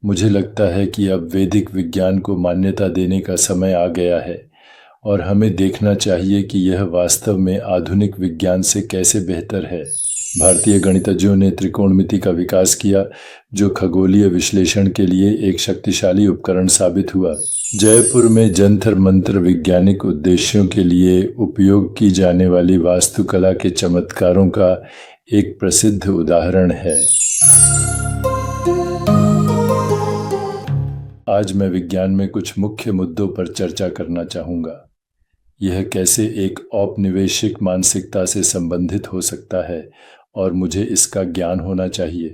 मुझे लगता है कि अब वैदिक विज्ञान को मान्यता देने का समय आ गया है और हमें देखना चाहिए कि यह वास्तव में आधुनिक विज्ञान से कैसे बेहतर है। भारतीय गणितज्ञों ने त्रिकोणमिति का विकास किया, जो खगोलीय विश्लेषण के लिए एक शक्तिशाली उपकरण साबित हुआ। जयपुर में जंतर मंतर वैज्ञानिक उद्देश्यों के लिए उपयोग की जाने वाली वास्तुकला के चमत्कारों का एक प्रसिद्ध उदाहरण है। आज मैं विज्ञान में कुछ मुख्य मुद्दों पर चर्चा करना चाहूँगा। यह कैसे एक औपनिवेशिक मानसिकता से संबंधित हो सकता है और मुझे इसका ज्ञान होना चाहिए।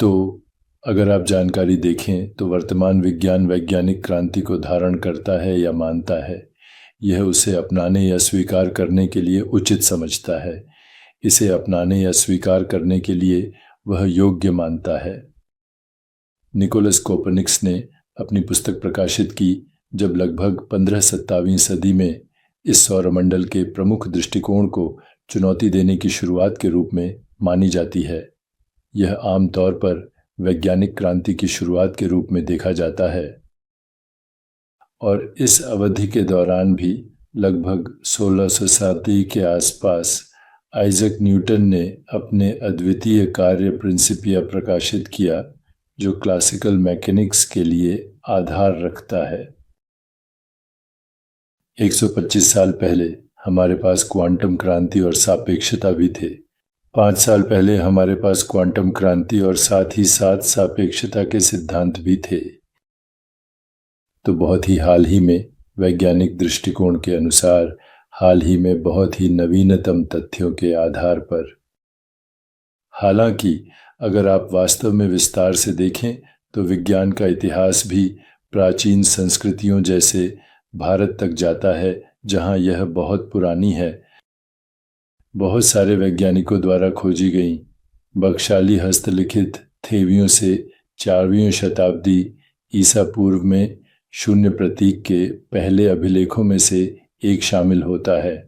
तो अगर आप जानकारी देखें तो वर्तमान विज्ञान वैज्ञानिक क्रांति को धारण करता है या मानता है। यह उसे अपनाने या स्वीकार करने के लिए उचित समझता है। इसे अपनाने या स्वीकार करने के लिए वह योग्य मानता है। निकोलस कोपरनिकस ने अपनी पुस्तक प्रकाशित की जब लगभग 15-17वीं सदी में इस सौरमंडल के प्रमुख दृष्टिकोण को चुनौती देने की शुरुआत के रूप में मानी जाती है। यह आमतौर पर वैज्ञानिक क्रांति की शुरुआत के रूप में देखा जाता है और इस अवधि के दौरान भी लगभग 1600 के आसपास आइजैक न्यूटन ने अपने अद्वितीय कार्य प्रिंसिपिया प्रकाशित किया, जो क्लासिकल मैकेनिक्स के लिए आधार रखता है। 125 साल पहले हमारे पास क्वांटम क्रांति और सापेक्षता भी थे। 5 साल पहले हमारे पास क्वांटम क्रांति और साथ ही साथ सापेक्षता के सिद्धांत भी थे। तो बहुत ही हाल ही में वैज्ञानिक दृष्टिकोण के अनुसार हाल ही में बहुत ही नवीनतम तथ्यों के आधार पर, हालांकि अगर आप वास्तव में विस्तार से देखें तो विज्ञान का इतिहास भी प्राचीन संस्कृतियों जैसे भारत तक जाता है, जहां यह बहुत पुरानी है। बहुत सारे वैज्ञानिकों द्वारा खोजी गई बख्शाली हस्तलिखित थेवियों से 4वीं शताब्दी ईसा पूर्व में शून्य प्रतीक के पहले अभिलेखों में से एक शामिल होता है।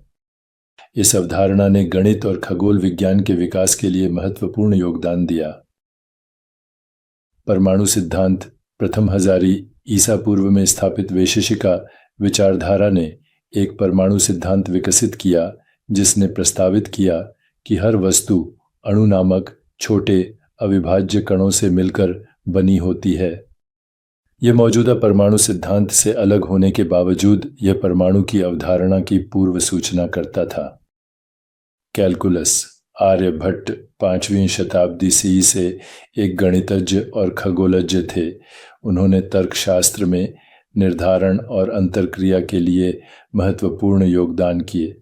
इस अवधारणा ने गणित और खगोल विज्ञान के विकास के लिए महत्वपूर्ण योगदान दिया। परमाणु सिद्धांत प्रथम हजारी ईसा पूर्व में स्थापित वैशेषिका विचारधारा ने एक परमाणु सिद्धांत विकसित किया, जिसने प्रस्तावित किया कि हर वस्तु अणु नामक छोटे अविभाज्य कणों से मिलकर बनी होती है। यह मौजूदा परमाणु सिद्धांत से अलग होने के बावजूद यह परमाणु की अवधारणा की पूर्व सूचना करता था। कैलकुलस आर्यभट्ट 5वीं शताब्दी सी से एक गणितज्ञ और खगोलज्ञ थे। उन्होंने तर्कशास्त्र में निर्धारण और अंतरक्रिया के लिए महत्वपूर्ण योगदान किए।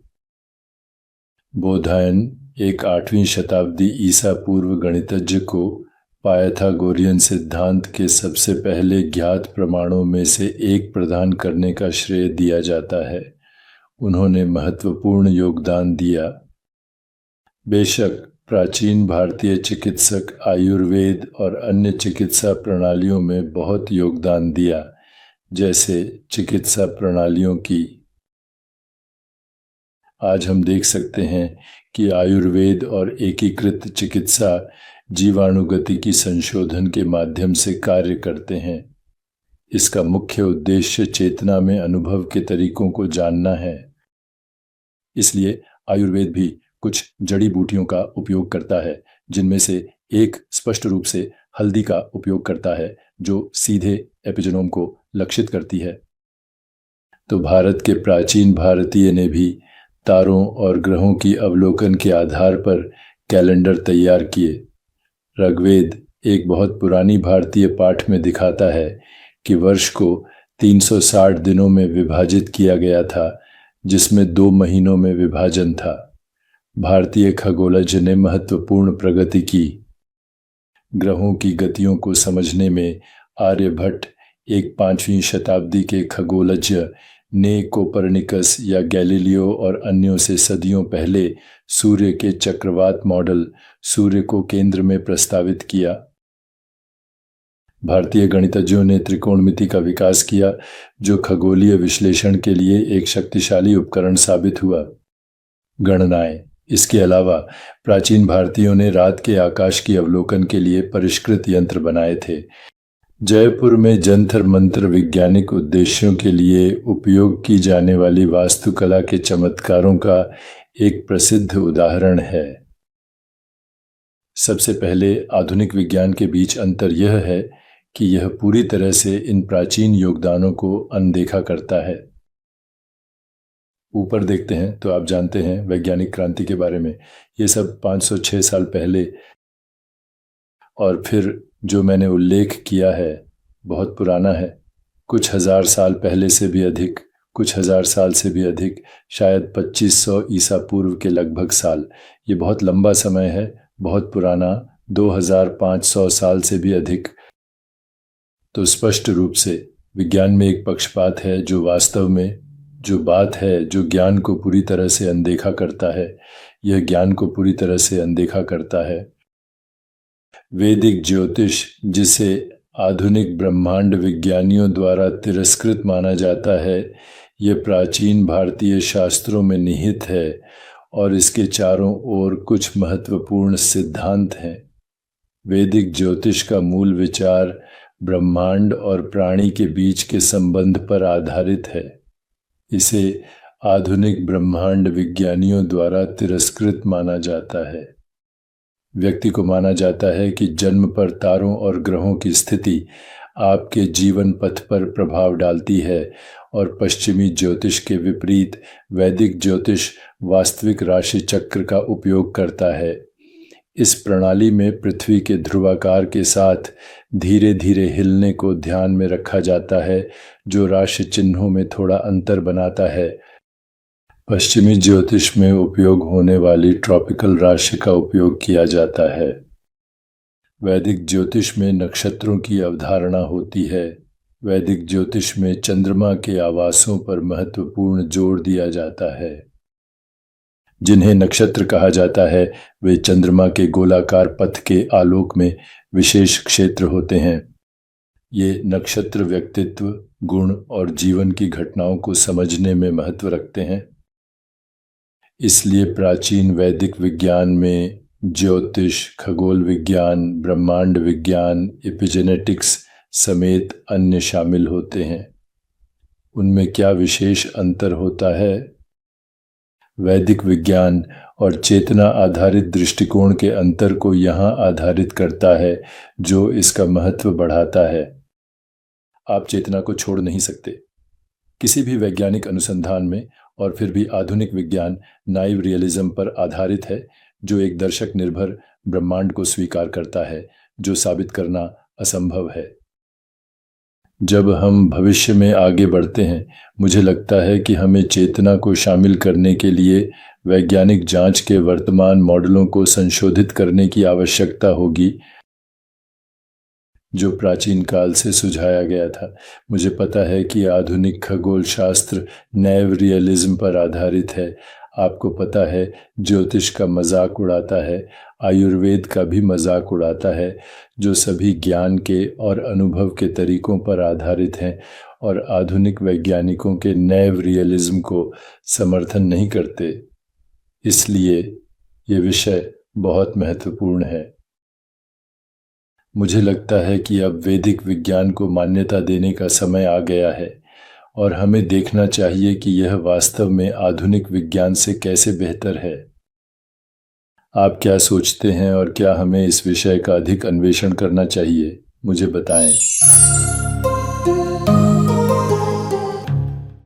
बोधायन एक 8वीं शताब्दी ईसा पूर्व गणितज्ञ को पाइथागोरियन सिद्धांत के सबसे पहले ज्ञात प्रमाणों में से एक प्रदान करने का श्रेय दिया जाता है। उन्होंने महत्वपूर्ण योगदान दिया। बेशक प्राचीन भारतीय चिकित्सक आयुर्वेद और अन्य चिकित्सा प्रणालियों में बहुत योगदान दिया, जैसे चिकित्सा प्रणालियों की। आज हम देख सकते हैं कि आयुर्वेद और एकीकृत चिकित्सा जीवाणुगतिकी संशोधन के माध्यम से कार्य करते हैं। इसका मुख्य उद्देश्य चेतना में अनुभव के तरीकों को जानना है। इसलिए आयुर्वेद भी कुछ जड़ी बूटियों का उपयोग करता है, जिनमें से एक स्पष्ट रूप से हल्दी का उपयोग करता है, जो सीधे एपिजेनोम को लक्षित करती है। तो भारत के प्राचीन भारतीय ने भी तारों और ग्रहों की अवलोकन के आधार पर कैलेंडर तैयार किए। ऋग्वेद एक बहुत पुरानी भारतीय पाठ में दिखाता है कि वर्ष को 360 दिनों में विभाजित किया गया था, जिसमें 2 महीनों में विभाजन था। भारतीय खगोलज्ञ ने महत्वपूर्ण प्रगति की। ग्रहों की गतियों को समझने में आर्यभट्ट एक 5वीं शताब्दी के खगोलज्ञ ने कोपरनिकस या गैलीलियो और अन्यों से सदियों पहले सूर्य के चक्रवात मॉडल सूर्य को केंद्र में प्रस्तावित किया। भारतीय गणितज्ञों ने त्रिकोणमिति का विकास किया, जो खगोलीय विश्लेषण के लिए एक शक्तिशाली उपकरण साबित हुआ। गणनाएं इसके अलावा प्राचीन भारतीयों ने रात के आकाश की अवलोकन के लिए परिष्कृत यंत्र बनाए थे। जयपुर में जंतर मंत्र वैज्ञानिक उद्देश्यों के लिए उपयोग की जाने वाली वास्तुकला के चमत्कारों का एक प्रसिद्ध उदाहरण है। सबसे पहले आधुनिक विज्ञान के बीच अंतर यह है कि यह पूरी तरह से इन प्राचीन योगदानों को अनदेखा करता है। ऊपर देखते हैं तो आप जानते हैं वैज्ञानिक क्रांति के बारे में। ये सब 506 साल पहले, और फिर जो मैंने उल्लेख किया है बहुत पुराना है, कुछ हजार साल पहले से भी अधिक, कुछ हजार साल से भी अधिक, शायद 2500 ईसा पूर्व के लगभग साल। ये बहुत लंबा समय है, बहुत पुराना, 2500 साल से भी अधिक। तो स्पष्ट रूप से विज्ञान में एक पक्षपात है जो वास्तव में जो बात है, जो ज्ञान को पूरी तरह से अनदेखा करता है, यह ज्ञान को पूरी तरह से अनदेखा करता है। वैदिक ज्योतिष, जिसे आधुनिक ब्रह्मांड विज्ञानियों द्वारा तिरस्कृत माना जाता है, यह प्राचीन भारतीय शास्त्रों में निहित है और इसके चारों ओर कुछ महत्वपूर्ण सिद्धांत हैं। वैदिक ज्योतिष का मूल विचार ब्रह्मांड और प्राणी के बीच के संबंध पर आधारित है। इसे आधुनिक ब्रह्मांड विज्ञानियों द्वारा तिरस्कृत माना जाता है। व्यक्ति को माना जाता है कि जन्म पर तारों और ग्रहों की स्थिति आपके जीवन पथ पर प्रभाव डालती है, और पश्चिमी ज्योतिष के विपरीत वैदिक ज्योतिष वास्तविक राशि चक्र का उपयोग करता है। इस प्रणाली में पृथ्वी के ध्रुवाकार के साथ धीरे धीरे हिलने को ध्यान में रखा जाता है, जो राशि चिन्हों में थोड़ा अंतर बनाता है। पश्चिमी ज्योतिष में उपयोग होने वाली ट्रॉपिकल राशि का उपयोग किया जाता है। वैदिक ज्योतिष में नक्षत्रों की अवधारणा होती है। वैदिक ज्योतिष में चंद्रमा के आवासों पर महत्वपूर्ण जोर दिया जाता है। जिन्हें नक्षत्र कहा जाता है वे चंद्रमा के गोलाकार पथ के आलोक में विशेष क्षेत्र होते हैं। ये नक्षत्र व्यक्तित्व, गुण और जीवन की घटनाओं को समझने में महत्व रखते हैं। इसलिए प्राचीन वैदिक विज्ञान में ज्योतिष, खगोल विज्ञान, ब्रह्मांड विज्ञान, एपिजेनेटिक्स समेत अन्य शामिल होते हैं। उनमें क्या विशेष अंतर होता है? वैदिक विज्ञान और चेतना आधारित दृष्टिकोण के अंतर को यहाँ आधारित करता है, जो इसका महत्व बढ़ाता है। आप चेतना को छोड़ नहीं सकते किसी भी वैज्ञानिक अनुसंधान में, और फिर भी आधुनिक विज्ञान नाइव रियलिज्म पर आधारित है, जो एक दर्शक निर्भर ब्रह्मांड को स्वीकार करता है, जो साबित करना असंभव है। जब हम भविष्य में आगे बढ़ते हैं, मुझे लगता है कि हमें चेतना को शामिल करने के लिए वैज्ञानिक जांच के वर्तमान मॉडलों को संशोधित करने की आवश्यकता होगी, जो प्राचीन काल से सुझाया गया था। मुझे पता है कि आधुनिक खगोल शास्त्र नैव रियलिज्म पर आधारित है। आपको पता है ज्योतिष का मजाक उड़ाता है, आयुर्वेद का भी मजाक उड़ाता है, जो सभी ज्ञान के और अनुभव के तरीकों पर आधारित हैं और आधुनिक वैज्ञानिकों के नैव रियलिज्म को समर्थन नहीं करते। इसलिए ये विषय बहुत महत्वपूर्ण है। मुझे लगता है कि अब वैदिक विज्ञान को मान्यता देने का समय आ गया है और हमें देखना चाहिए कि यह वास्तव में आधुनिक विज्ञान से कैसे बेहतर है। आप क्या सोचते हैं और क्या हमें इस विषय का अधिक अन्वेषण करना चाहिए? मुझे बताएं।